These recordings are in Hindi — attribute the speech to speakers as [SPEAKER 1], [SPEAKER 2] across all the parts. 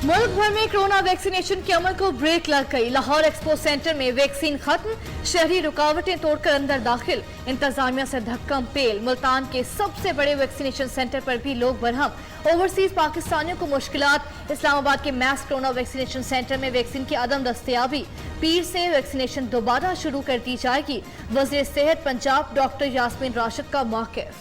[SPEAKER 1] मुल्क भर में कोरोना वैक्सीनेशन के अमल को ब्रेक लग गई। लाहौर एक्सपो सेंटर में वैक्सीन खत्म, शहरी रुकावटें तोड़कर अंदर दाखिल, इंतजामिया से धक्कम पेल। मुल्तान के सबसे बड़े वैक्सीनेशन सेंटर पर भी लोग बरहम, ओवरसीज पाकिस्तानियों को मुश्किलात। इस्लामाबाद के मैस कोरोना वैक्सीनेशन सेंटर में वैक्सीन की अदम दस्तयाबी, पीर से वैक्सीनेशन दोबारा शुरू कर दी जाएगी। वज़ीर सेहत पंजाब डॉक्टर यास्मीन राशिद का मौक़िफ़।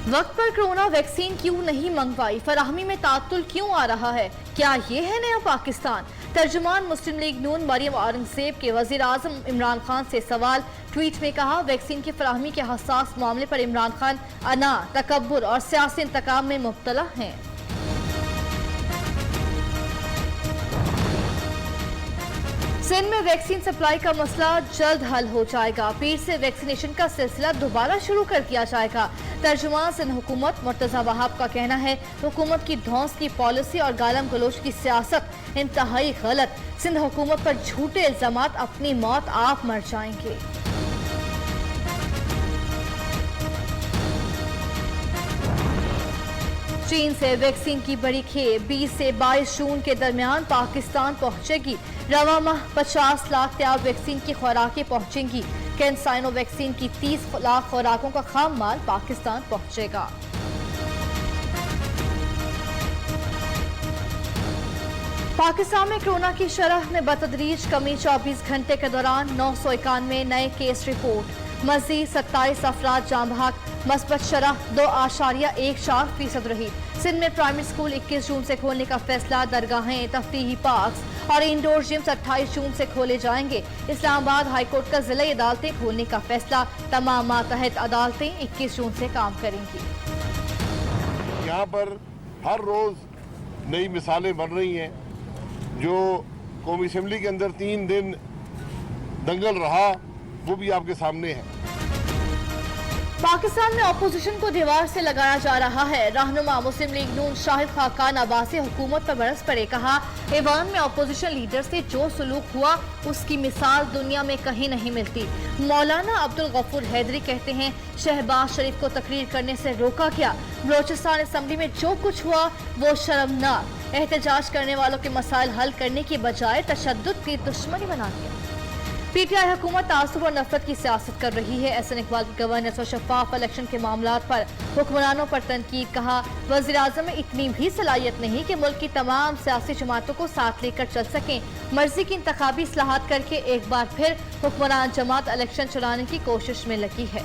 [SPEAKER 1] वक्त पर कोरोना वैक्सीन क्यों नहीं मंगवाई, फराहमी में तातुल क्यों आ रहा है, क्या ये है नया पाकिस्तान? तर्जुमान मुस्लिम लीग नून मरियम औरंगजेब के वजीर आजम इमरान खान से सवाल। ट्वीट में कहा, वैक्सीन की फराहमी के हसास मामले पर इमरान खान अना, तकब्बुर और सियासी इंतकाम में मुब्तला हैं। सिंध में वैक्सीन सप्लाई का मसला जल्द हल हो जाएगा। पीर से वैक्सीनेशन का सिलसिला दोबारा शुरू कर दिया जाएगा। तर्जुमान सिंध हुकूमत मुर्तजा वहाब का कहना है, हुकूमत की धौंस की पॉलिसी और गालम गलोच की सियासत इंतहाई गलत। सिंध हुकूमत पर झूठे इल्जामात, अपनी मौत आप मर जाएंगे। चीन से वैक्सीन की बड़ी खेप 20 से 22 जून के दरमियान पाकिस्तान पहुंचेगी। रवा माह 50 लाख तैयार वैक्सीन की खुराकें पहुंचेंगी। कैंसाइनो वैक्सीन की 30 लाख खुराकों का खाम माल पाकिस्तान पहुंचेगा। पाकिस्तान में कोरोना की शरह में बतदरीज कमी, 24 घंटे के दौरान 991 नए केस रिपोर्ट। मजीद 27 अफराद जाम बहक, मस्बत शरह 2.14% रही। सिंध में प्राइमरी स्कूल 21 जून से खोलने का फैसला। दरगाहें, तफरीही पार्क और इंडोर जिम्स 28 जून से खोले जाएंगे। इस्लामाबाद हाईकोर्ट का जिला अदालतें खोलने का फैसला। तमाम मातहत अदालतें 21 जून से काम करेंगी।
[SPEAKER 2] यहाँ पर हर रोज नई मिसालें बन रही हैं। जो कौमी असेंबली के अंदर 3 दिन दंगल रहा, वो भी आपके सामने है।
[SPEAKER 1] पाकिस्तान में अपोजिशन को दीवार से लगाया जा रहा है। रहनुमा मुस्लिम लीग नून शाहिद खाकान अब्बासी हुकूमत पर बरस पड़े। कहा, ईवान में अपोजिशन लीडर से जो सलूक हुआ उसकी मिसाल दुनिया में कहीं नहीं मिलती। मौलाना अब्दुल गफूर हैदरी कहते हैं, शहबाज शरीफ को तकरीर करने से रोका गया। बलोचिस्तान असेंबली में जो कुछ हुआ वो शर्मनाक। एहतजाज करने वालों के मसाइल हल करने की बजाय तशद्दुद की दुश्मनी बना दिया। पीटीआई हुकूमत तासुब और नफरत की सियासत कर रही है। एहसन इकबाल की गवर्नेंस और शफाफ इलेक्शन के मामलात पर हुक्मरानों पर तनकीद। कहा, वज़ीर आज़म में इतनी भी सलाहियत नहीं कि मुल्क की तमाम सियासी जमातों को साथ लेकर चल सकें। मर्जी की इंतखाबी इस्लाहात करके एक बार फिर हुक्मरान जमात इलेक्शन चलाने की कोशिश में लगी है।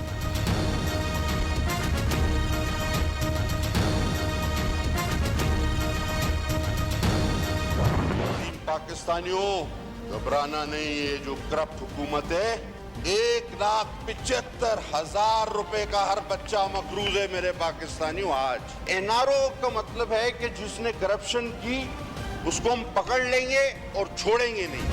[SPEAKER 3] पाकिस्तानियों, घबराना नहीं। ये जो करप्ट हुकूमत है, 1,75,000 रुपए का हर बच्चा मकरूज है मेरे पाकिस्तानियों। आज एनआरओ का मतलब है कि जिसने करप्शन की उसको हम पकड़ लेंगे और छोड़ेंगे नहीं।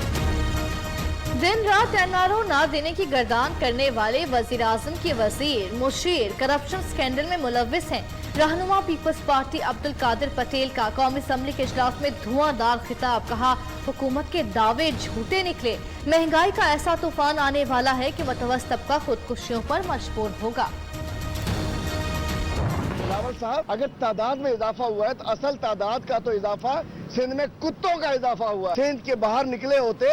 [SPEAKER 1] दिन रात एनआरओ ना देने की गर्दान करने वाले वजीर आजम के वजीर मुशीर करप्शन स्कैंडल में मुलव्विस हैं। रहनुमा पीपल्स पार्टी अब्दुल कादिर पटेल का कौमी असेंबली के इजलास में धुआंधार खिताब। कहा, हुकूमत के दावे झूठे निकले। महंगाई का ऐसा तूफान आने वाला है कि मुतवस्सित तबका खुदकुशियों पर मजबूर होगा।
[SPEAKER 4] साहब, अगर तादाद में इजाफा हुआ है तो असल तादाद का तो इजाफा सिंध में कुत्तों का इजाफा हुआ। सिंध के बाहर निकले होते,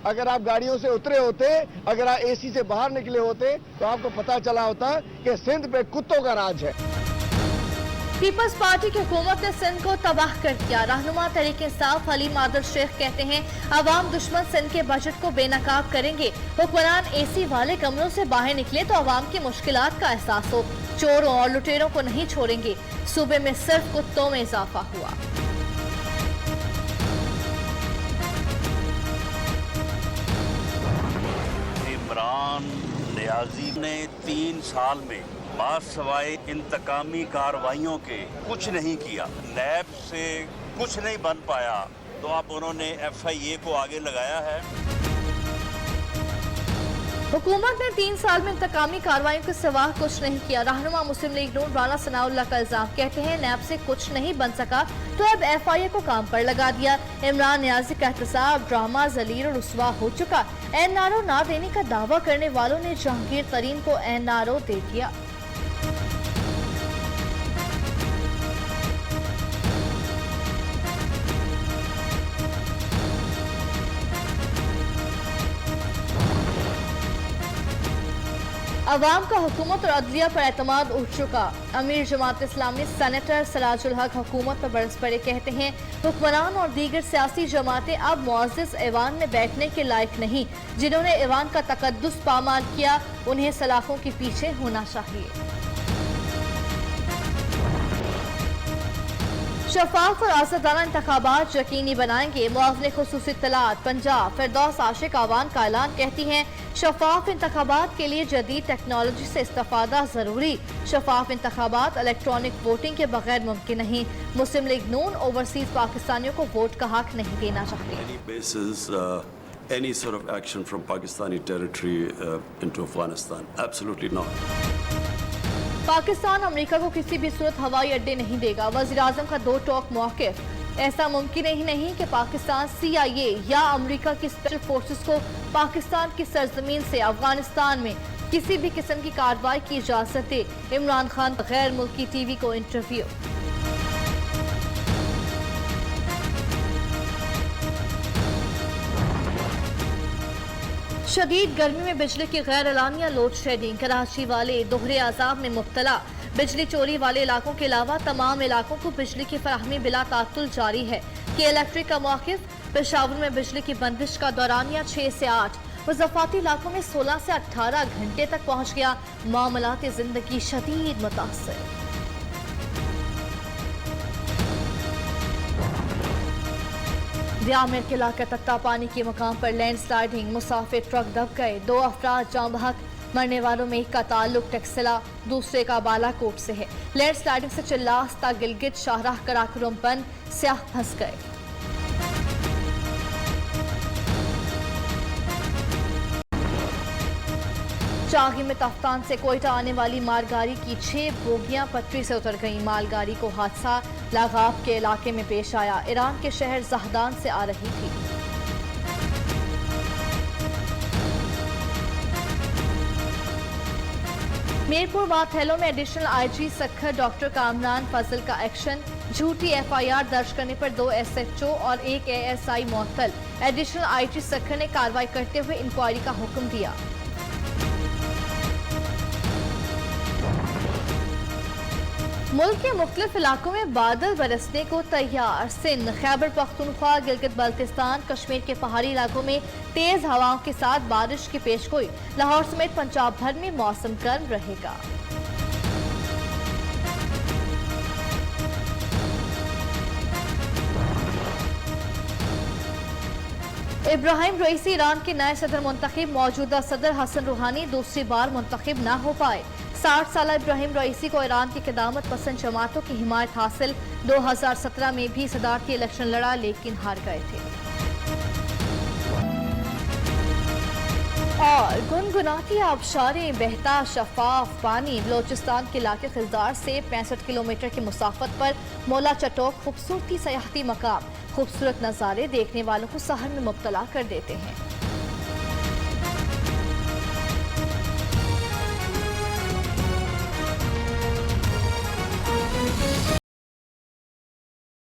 [SPEAKER 4] अगर आप गाड़ियों से उतरे होते, अगर आप एसी से बाहर निकले होते तो आपको पता चला होता कि सिंध पे कुत्तों का राज है।
[SPEAKER 1] पीपल्स पार्टी की हुकूमत ने सिंध को तबाह कर दिया। रहनुमा तहरीक इंसाफ हलीम आदिल शेख कहते हैं, अवाम दुश्मन सिंध के बजट को बेनकाब करेंगे। हुक्मरान एसी वाले कमरों से बाहर निकले तो अवाम की मुश्किलात का एहसास हो। चोरों और लुटेरों को नहीं छोड़ेंगे। सूबे में सिर्फ कुत्तों में इजाफा हुआ।
[SPEAKER 5] इमरान नियाजी ने 3 साल में सवाए इंतकामी कार्रवाइयों के कुछ नहीं किया। नैब से कुछ नहीं बन पाया तो अब उन्होंने FIA को आगे लगाया है।
[SPEAKER 1] हुकूमत ने 3 साल में इंतकामी कार्रवाइयों के सिवा कुछ नहीं किया। रहनुमा मुस्लिम लीग नून राना सनाउल्लाह का इल्जाम, कहते हैं नैब से कुछ नहीं बन सका तो अब FIA को काम पर लगा दिया। इमरान नियाजी का एहतसाब ड्रामा जलील और रुस्वा हो चुका। NRO ना देने का दावा करने वालों ने जहांगीर तरीन को NRO दे दिया। अवाम का हुकूमत और अदलिया पर एतमाद उठ चुका। अमीर जमात इस्लामी सेनेटर सराजुल हक हुकूमत पर बरस पड़े, कहते हैं हुक्मरान और दीगर सियासी जमातें अब मुअज़्ज़ज़ ऐवान में बैठने के लायक नहीं। जिन्होंने ऐवान का तकद्दुस पामाल किया उन्हें सलाखों के पीछे होना चाहिए। शफाफ और आज़ादाना इंतखाबात यकीनी बनाएंगे मुआवज़िन खुसूसी इत्तलात पंजाब फिरदौस आशिक आवान का ऐलान, कहती हैं शफाफ इंतखाबात के लिए जदीद टेक्नोलॉजी से इस्तेफादा जरूरी। शफाफ इंतखाबात इलेक्ट्रॉनिक वोटिंग के बगैर मुमकिन नहीं। मुस्लिम लीग नून ओवरसीज पाकिस्तानियों को वोट का हक नहीं देना चाहती।
[SPEAKER 6] Any sort of action from Pakistani territory into Afghanistan? Absolutely not.
[SPEAKER 1] Pakistan America को किसी भी सूरत हवाई अड्डे नहीं देगा। वज़ीर आज़म का 2 टोक मौक़िफ़, ऐसा मुमकिन ही नहीं कि पाकिस्तान CIA या अमेरिका की स्पेशल फोर्सेस को पाकिस्तान की सरजमीन से अफगानिस्तान में किसी भी किस्म की कार्रवाई की इजाज़त दे। इमरान खान गैर मुल्की TV को इंटरव्यू। शदीद गर्मी में बिजली की गैर एलानिया लोड शेडिंग, कराची वाले दोहरे अजाब में मुब्तला। बिजली चोरी वाले इलाकों के अलावा तमाम इलाकों को बिजली की फराहमी बिला तातुल जारी है। कि इलेक्ट्रिक का मौक़िफ़, पेशावर में बिजली की बंदिश का दौरानिया 6 से 8, मुज़फ़्फ़ाती इलाकों में 16 से 18 घंटे तक पहुँच गया। मामलाती ज़िंदगी शदीद मुतासिर। दियामेर के इलाके तत्ता पानी के मकाम पर लैंडस्लाइडिंग, मुसाफिर ट्रक दब गए। 2 अफराद जाँ बहक, मरने वालों में एक का ताल्लुक टेक्सिला, दूसरे का बालाकोट से है। लैंडस्लाइडिंग से चिल्लास्ता गिलगित शाहराह कराकुरम बंद, स्याह फंस गए। चागी में तफ्तान से कोयटा आने वाली मालगाड़ी की 6 बोगियां पटरी से उतर गईं। मालगाड़ी को हादसा लागाब के इलाके में पेश आया। ईरान के शहर जहदान से आ रही थी। मीरपुर वाथैलो में additional IG Sukkur doctor Kamran Fazal का एक्शन, झूठी FIR दर्ज करने पर 2 SHO और 1 ASI मुअत्तल। एडिशनल IG सखर ने कार्रवाई करते हुए इंक्वायरी का हुक्म दिया। मुल्क के मुख्तलिफ इलाकों में बादल बरसने को तैयार। सिंध, खैबर पख्तूनख्वा, गिलगित बल्तिस्तान, कश्मीर के पहाड़ी इलाकों में तेज हवाओं के साथ बारिश की पेशगोई। लाहौर समेत पंजाब भर में मौसम गर्म रहेगा। इब्राहिम रईसी ईरान के नए सदर मुंतखब, मौजूदा सदर हसन रूहानी दूसरी बार मुंतखब न हो पाए। 60 साल इब्राहिम रईसी को ईरान की क़िदामत पसंद जमातों की हिमायत हासिल। 2017 में भी सदारती इलेक्शन लड़ा लेकिन हार गए थे। और गुनगुनाती आबशारें, बहता शफाफ पानी। बलोचिस्तान के इलाके खिलदार से 65 किलोमीटर की मुसाफत पर मौला चटोक खूबसूरती सयाहती मकाम। खूबसूरत नज़ारे देखने वालों को सहर में मुब्तला कर देते हैं।